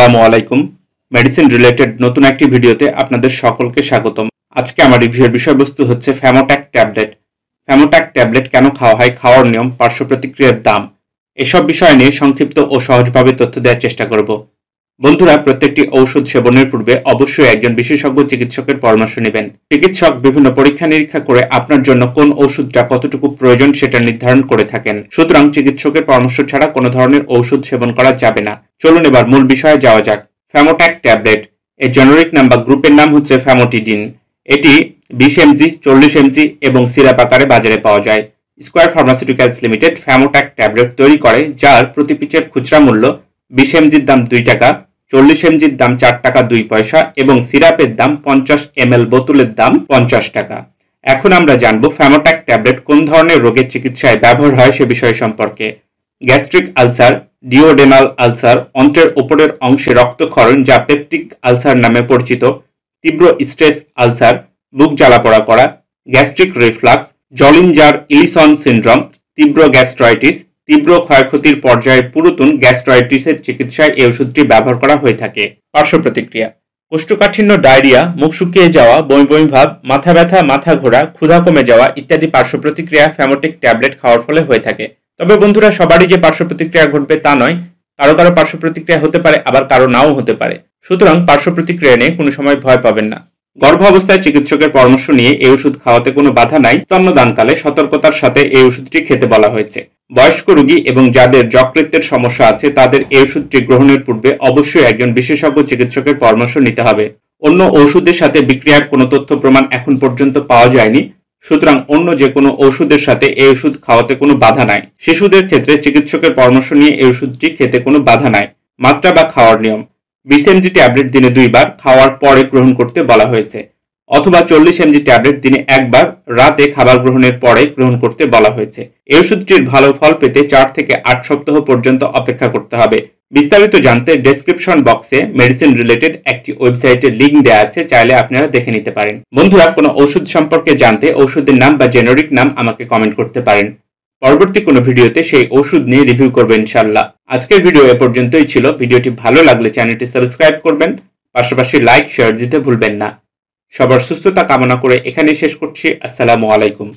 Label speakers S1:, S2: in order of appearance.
S1: আসসালামু আলাইকুম। Medicine related নতুন একটি ভিডিওতে আপনাদের সকলকে স্বাগতম। আজকে আমার রিভিউয়ের বিষয়বস্তু হচ্ছে ফ্যামোট্যাক ট্যাবলেট। ফ্যামোট্যাক ট্যাবলেট কেন খাওয়া হয়, খাওয়ার নিয়ম, পার্শ্ব প্রতিক্রিয়ার দাম, এসব বিষয় নিয়ে সংক্ষিপ্ত ও সহজভাবে তথ্য দেওয়ার চেষ্টা করব। বন্ধুরা, প্রত্যেকটি ঔষধ সেবনের পূর্বে অবশ্যই একজন বিশেষজ্ঞ চিকিৎসকের পরামর্শ নেবেন। চিকিৎসক বিভিন্ন পরীক্ষা নিরীক্ষা করে আপনার জন্য কোন ওষুধটা কতটুকু প্রয়োজন সেটা নির্ধারণ করে থাকেন। সুতরাং চিকিৎসকের পরামর্শ ছাড়া কোনো ধরনের ঔষধ সেবন করা যাবে না। চলুন এবার মূল বিষয়ে যাওয়া যাক। ফ্যামোট্যাক ট্যাবলেট এর জেনেরিক নাম বা গ্রুপের নাম হচ্ছে ফ্যামোটিডিন। এটি 20 mg, 40 mg এবং সিরাপ আকারে বাজারে পাওয়া যায়। স্কয়ার ফার্মাসিউটিক্যালস লিমিটেড ফ্যামোট্যাক ট্যাবলেট তৈরি করে, যার প্রতি পিচের খুচরা মূল্য 20 mgর দাম 2 টাকা, 40 mgর দাম 4 টাকা 2 পয়সা এবং সিরাপের দাম 50 ml বোতলের দাম 50 টাকা। এখন আমরা জানব ফ্যামোট্যাক ট্যাবলেট কোন ধরনের রোগের চিকিৎসায় ব্যবহার হয় সে বিষয় সম্পর্কে। গ্যাস্ট্রিক আলসার, ডিওডেনাল আলসার, অন্ত্রের উপরের অংশে রক্তক্ষরণ যা পেপটিক আলসার নামে পরিচিত, তীব্র স্ট্রেস আলসার, বুক জ্বালাপোড়া করা, গ্যাস্ট্রিক রিফ্লাক্স, জলিঞ্জার ইলিসন সিনড্রোম, তীব্র গ্যাস্ট্রাইটিস, তীব্র ক্ষয়ক্ষতির পর্যায়ে পুরাতন গ্যাস্ট্রাইটিসের চিকিৎসায় এই ওষুধটি ব্যবহার করা হয়ে থাকে। পার্শ্ব প্রতিক্রিয়া: কোষ্ঠকাঠিন্য, ডায়রিয়া, মুখ শুকিয়ে যাওয়া, বমি বমি ভাব, মাথা ব্যথা, মাথা ঘোরা, ক্ষুধা কমে যাওয়া ইত্যাদি পার্শ্ব প্রতিক্রিয়া ফ্যামোটিক ট্যাবলেট খাওয়ার ফলে হয়ে থাকে। তবে বন্ধুরা, সবারই যে পার্শ্ব প্রতিক্রিয়া ঘটবে তা নয়। কারো কারো পার্শ্ব প্রতিক্রিয়া হতে পারে, আবার কারো নাও হতে পারে। সুতরাং পার্শ্ব প্রতিক্রিয়া নিয়ে কোনো সময় ভয় পাবেন না। গর্ভ অবস্থায় চিকিৎসকের পরামর্শ নিয়ে এই ওষুধ খাওয়াতে কোনো বাধা নাই। স্তন্যদানকালে সতর্কতার সাথে এই ওষুধটি খেতে বলা হয়েছে। বয়স্ক রোগী এবং যাদের যকৃতের সমস্যা আছে তাদের এই ওষুধটি গ্রহণের পূর্বে অবশ্যই একজন বিশেষজ্ঞ চিকিৎসকের পরামর্শ নিতে হবে। অন্য ওষুধের সাথে বিক্রিয়ার কোনো তথ্য প্রমাণ এখন পর্যন্ত পাওয়া যায়নি। সুতরাং অন্য যে কোনো ওষুধের সাথে এই ওষুধ খাওয়াতে কোনো বাধা নাই। শিশুদের ক্ষেত্রে চিকিৎসকের পরামর্শ নিয়ে এই ওষুধটি খেতে কোনো বাধা নাই। মাত্রা বা খাওয়ার নিয়ম: 20 mg ট্যাবলেট দিনে 2 বার, খাওয়ার পরে গ্রহণ করতে বলা হয়েছে, অথবা 40 mg ট্যাবলেট দিনে 1 বার, রাতে খাবার গ্রহণের পরে গ্রহণ করতে বলা হয়েছে। এই ওষুধটির ভালো ফল পেতে 4 থেকে 8 সপ্তাহ পর্যন্ত অপেক্ষা করতে হবে। বিস্তারিত জানতে ডেসক্রিপশন বক্সে মেডিসিন রিলেটেড একটি ওয়েবসাইটের লিংক দেওয়া আছে, চাইলে আপনারা দেখে নিতে পারেন। বন্ধুরা, কোনো ওষুধ সম্পর্কে জানতে ওষুধের নাম বা জেনেরিক নাম আমাকে কমেন্ট করতে পারেন। পরবর্তী কোনো ভিডিওতে সেই ওষুধ নিয়ে রিভিউ করবেন ইনশাআল্লাহ। আজকের ভিডিও এ পর্যন্তই ছিল। ভিডিওটি ভালো লাগলে চ্যানেলটি সাবস্ক্রাইব করবেন, পাশাপাশি লাইক শেয়ার দিতে ভুলবেন না। সবার সুস্থতা কামনা করে এখানেই শেষ করছি। আসসালামু আলাইকুম।